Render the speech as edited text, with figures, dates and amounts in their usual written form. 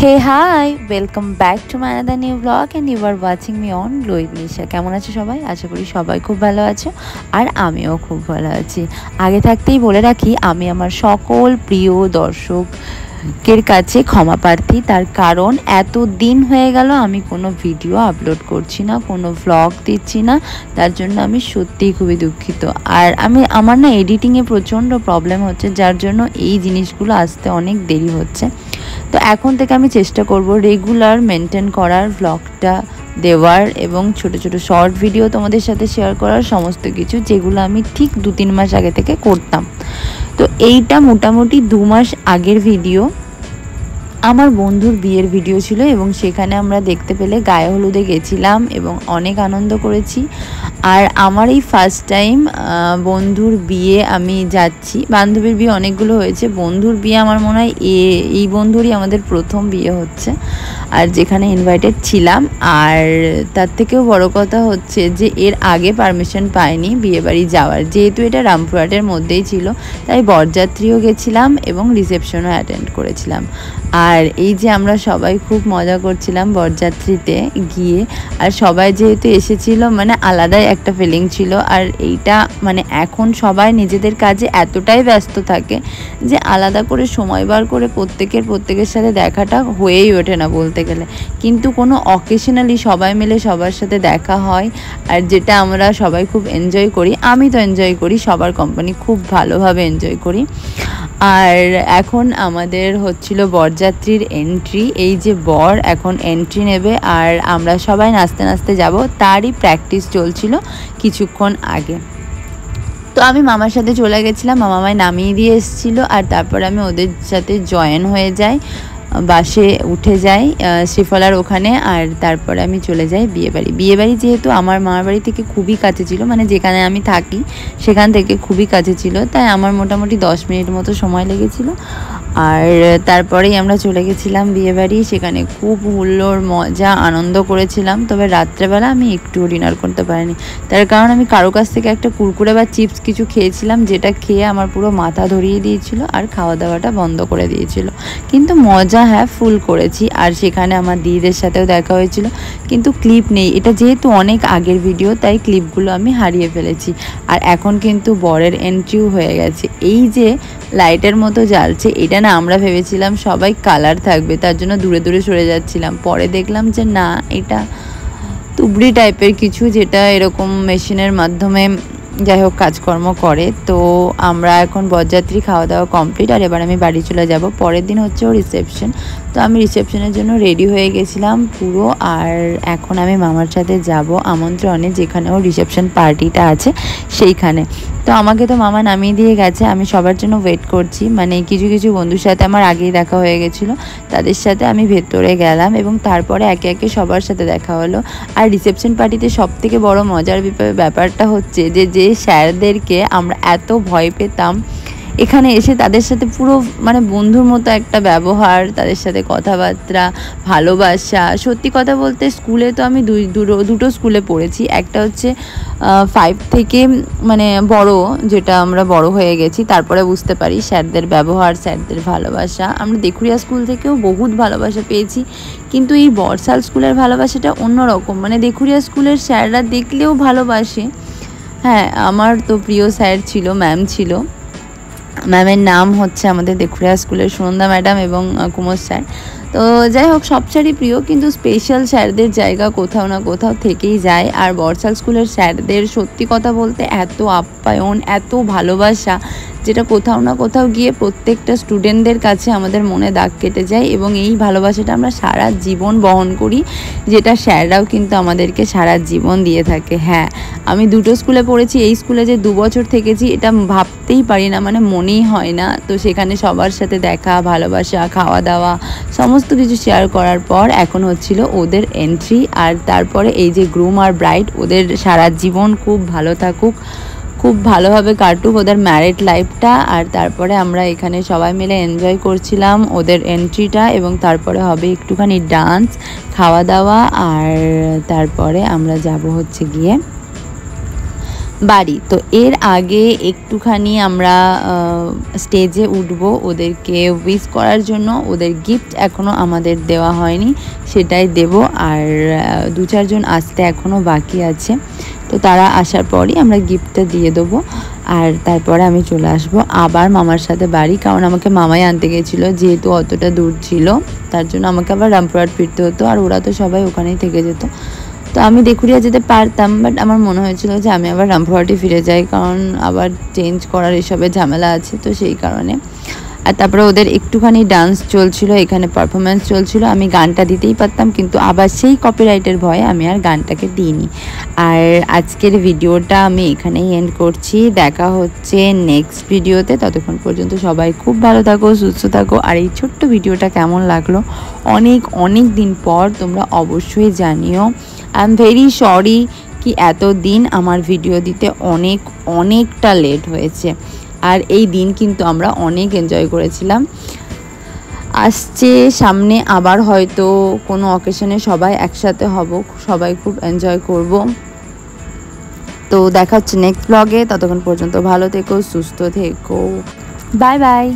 Hey, hi, welcome back to my another new vlog and you are watching me on Glow with Nisha। কেমন আছো সবাই? আশা করি সবাই খুব ভালো আছো আর আমিও খুব ভালো আছি। আগে থাকতেই বলে রাখি, আমি আমার সকল প্রিয় দর্শকের কাছে ক্ষমা প্রার্থী। তার কারণ এত দিন হয়ে গেল আমি কোনো ভিডিও আপলোড করছি না, কোনো ভ্লগ দিচ্ছি না। তার জন্য আমি সত্যিই খুবই দুঃখিত। আর আমার না এডিটিংয়ে প্রচণ্ড প্রবলেম হচ্ছে, যার জন্য এই জিনিসগুলো আসতে অনেক দেরি হচ্ছে। তো এখন থেকে আমি চেষ্টা করব রেগুলার মেনটেন করার, ভ্লগটা দেওয়ার এবং ছোট ছোট শর্ট ভিডিও তোমাদের সাথে শেয়ার করার, সমস্ত কিছু যেগুলো আমি ঠিক 2-3 মাস আগে থেকে করতাম। তো এইটা মোটামুটি 2 মাস আগের ভিডিও। আমার বন্ধুর বিয়ের ভিডিও ছিল এবং সেখানে আমরা দেখতে পেলে গায়ে হলুদে গেছিলাম এবং অনেক আনন্দ করেছি। আর আমার এই ফার্স্ট টাইম বন্ধুর বিয়ে আমি যাচ্ছি। বান্ধবীর বিয়ে অনেকগুলো হয়েছে, বন্ধুর বিয়ে আমার মনে হয় এই বন্ধুরই আমাদের প্রথম বিয়ে হচ্ছে, আর যেখানে ইনভাইটেড ছিলাম। আর তার থেকেও বড় কথা হচ্ছে যে এর আগে পারমিশন পাইনি বিয়েবাড়ি যাওয়ার, যেহেতু এটা রামপুরহাটের মধ্যেই ছিল, তাই বরযাত্রীও গেছিলাম এবং রিসেপশনও অ্যাটেন্ড করেছিলাম। আর এই যে আমরা সবাই খুব মজা করছিলাম বরযাত্রীতে গিয়ে, আর সবাই যেহেতু এসেছিল মানে আলাদাই একটা ফিলিং ছিল। আর এইটা মানে এখন সবাই নিজেদের কাজে এতটাই ব্যস্ত থাকে যে আলাদা করে সময় বার করে প্রত্যেকের সাথে দেখাটা হয়েই ওঠে না বলতে গেলে। কিন্তু কোনো অকেশনালি সবাই মিলে সবার সাথে দেখা হয়, আর যেটা আমরা সবাই খুব এনজয় করি। আমি তো এনজয় করি, সবার কোম্পানি খুব ভালোভাবে এনজয় করি। আর এখন আমাদের হচ্ছিল বরযাত্রীর এন্ট্রি। এই যে বর এখন এন্ট্রি নেবে আর আমরা সবাই নাচতে নাচতে যাব, তারই প্র্যাকটিস চলছিল কিছুক্ষণ আগে। তো আমি মামার সাথে চলে গেছিলাম, মামা আমায় নামিয়ে দিয়ে এসেছিলো, আর তারপর আমি ওদের সাথে জয়েন হয়ে যাই, বাসে উঠে যাই শ্রীফলার ওখানে। আর তারপরে আমি চলে যাই বিয়েবাড়ি যেহেতু আমার মামার বাড়ি থেকে খুবই কাছে ছিল, মানে যেখানে আমি থাকি সেখান থেকে খুবই কাছে ছিল, তাই আমার মোটামুটি 10 মিনিট মতো সময় লেগেছিল। আর তারপরেই আমরা চলে গেছিলাম বিয়েবাড়ি। সেখানে খুব হুল্লোড় মজা আনন্দ করেছিলাম। তবে রাত্রেবেলা আমি একটুও ডিনার করতে পারিনি, তার কারণ আমি কারো কাছ থেকে একটা কুরকুরে বা চিপস কিছু খেয়েছিলাম, যেটা খেয়ে আমার পুরো মাথা ধরিয়ে দিয়েছিল আর খাওয়া দাওয়াটা বন্ধ করে দিয়েছিল। কিন্তু মজা হ্যাঁ ফুল করেছি। আর সেখানে আমার দিদিদের সাথেও দেখা হয়েছিল, কিন্তু ক্লিপ নেই। এটা যেহেতু অনেক আগের ভিডিও, তাই ক্লিপগুলো আমি হারিয়ে ফেলেছি। আর এখন কিন্তু বরের এন্ট্রিও হয়ে গেছে। এই যে লাইটের মতো জ্বালছে, এটা না আমরা ভেবেছিলাম সবাই কালার থাকবে, তার জন্য দূরে দূরে সরে যাচ্ছিলাম। পরে দেখলাম যে না, এটা তুবড়ি টাইপের কিছু, যেটা এরকম মেশিনের মাধ্যমে যাই হোক কাজকর্ম করে। তো আমরা এখন বরযাত্রী খাওয়া দাওয়া কমপ্লিট, আর এবার আমি বাড়ি চলে যাব। পরের দিন হচ্ছে ও রিসেপশন, তো আমি রিসেপশনের জন্য রেডি হয়ে গেছিলাম পুরো। আর এখন আমি মামার সাথে যাব আমন্ত্রণে, যেখানে ওর রিসেপশন পার্টিটা আছে সেইখানে। তো আমাকে তো মামা নামিয়ে দিয়ে গেছে, আমি সবার জন্য ওয়েট করছি। মানে কিছু কিছু বন্ধুর সাথে আমার আগেই দেখা হয়ে গেছিলো, তাদের সাথে আমি ভেতরে গেলাম এবং তারপরে একে একে সবার সাথে দেখা হলো। আর রিসেপশন পার্টিতে সবথেকে বড় মজার ব্যাপারটা হচ্ছে যে স্যারদেরকে আমরা এত ভয় পেতাম, এখানে এসে তাদের সাথে পুরো মানে বন্ধুর মতো একটা ব্যবহার, তাদের সাথে কথাবার্তা, ভালোবাসা। সত্যি কথা বলতে স্কুলে তো আমি দুটো স্কুলে পড়েছি, একটা হচ্ছে 5 থেকে মানে বড়, যেটা আমরা বড় হয়ে গেছি তারপরে বুঝতে পারি স্যারদের ব্যবহার, স্যারদের ভালোবাসা। আমরা দেখুরিয়া স্কুল থেকেও বহুত ভালোবাসা পেয়েছি, কিন্তু এই বর্ষাল স্কুলের ভালোবাসাটা অন্যরকম। মানে দেখুরিয়া স্কুলের স্যাররা দেখলেও ভালোবাসে। হ্যাঁ, আমার তো প্রিয় স্যার ছিল, ম্যাম ছিল। ম্যামের নাম হচ্ছে আমাদের দেখুরিয়া স্কুলের সুনন্দা ম্যাডাম এবং কুমার স্যার। তো যাই হোক, সব স্যারই প্রিয়, কিন্তু স্পেশাল স্যারদের জায়গা কোথাও না কোথাও থেকেই যায়। আর বর্ষাল স্কুলের স্যারদের সত্যি কথা বলতে এত আপ্যায়ন, এত ভালোবাসা, যেটা কোথাও না কোথাও গিয়ে প্রত্যেকটা স্টুডেন্টদের কাছে আমাদের মনে দাগ কেটে যায়। এবং এই ভালোবাসাটা আমরা সারা জীবন বহন করি, যেটা স্যাররাও কিন্তু আমাদেরকে সারা জীবন দিয়ে থাকে। হ্যাঁ, আমি দুটো স্কুলে পড়েছি, এই স্কুলে যে 2 বছর থেকেছি এটা ভাবতেই পারি না, মানে মনেই হয় না। তো সেখানে সবার সাথে দেখা, ভালোবাসা, খাওয়া দাওয়া সমস্ত কিছু শেয়ার করার পর এখন হচ্ছিল ওদের এন্ট্রি। আর তারপরে এই যে গ্রুম আর ব্রাইড, ওদের সারা জীবন খুব ভালো থাকুক, খুব ভালোভাবে কাটুক ওদের ম্যারিড লাইফটা। আর তারপরে আমরা এখানে সবাই মিলে এনজয় করছিলাম ওদের এন্ট্রিটা, এবং তারপরে হবে একটুখানি ডান্স, খাওয়া দাওয়া, আর তারপরে আমরা যাব হচ্ছে গিয়ে বাড়ি। তো এর আগে একটুখানি আমরা স্টেজে উঠবো ওদেরকে উইশ করার জন্য। ওদের গিফট এখনও আমাদের দেওয়া হয়নি, সেটাই দেব। আর 2-4 জন আসতে এখনও বাকি আছে, তো তারা আসার পরই আমরা গিফটটা দিয়ে দেবো। আর তারপরে আমি চলে আসবো আবার মামার সাথে বাড়ি, কারণ আমাকে মামাই আনতে গেছিলো, যেহেতু অতটা দূর ছিল তার জন্য আমাকে আবার রামপুরহাট ফিরতে হতো, আর ওরা তো সবাই ওখানেই থেকে যেত। তো আমি দেকুরিয়া যেতে পারতাম, বাট আমার মনে হয়েছিল যে আমি আবার রামপুরহাটে ফিরে যাই, কারণ আবার চেঞ্জ করার এসবের ঝামেলা আছে, তো সেই কারণে। আর তারপরে ওদের একটুখানি ডান্স চলছিল, এখানে পারফরমেন্স চলছিল, আমি গানটা দিতেই পারতাম, কিন্তু আবার সেই কপিরাইটের ভয়ে আমি আর গানটাকে দিইনি। আর আজকের ভিডিওটা আমি এখানেই এন্ড করছি, দেখা হচ্ছে নেক্সট ভিডিওতে। ততক্ষণ পর্যন্ত সবাই খুব ভালো থাকো, সুস্থ থাকো। আর এই ছোট্ট ভিডিওটা কেমন লাগলো অনেক দিন পর তোমরা অবশ্যই জানিও। আই এম ভেরি সরি কি এতদিন আমার ভিডিও দিতে অনেকটা লেট হয়েছে। আর এই দিন কিন্তু আমরা অনেক এনজয় করেছিলাম। আসছে সামনে আবার হয়তো কোনো অকেশনে সবাই একসাথে হব, সবাই খুব এনজয় করব। তো দেখা হচ্ছে নেক্সট ব্লগে, ততক্ষণ পর্যন্ত ভালো থেকো, সুস্থ থেকো, বাই বাই।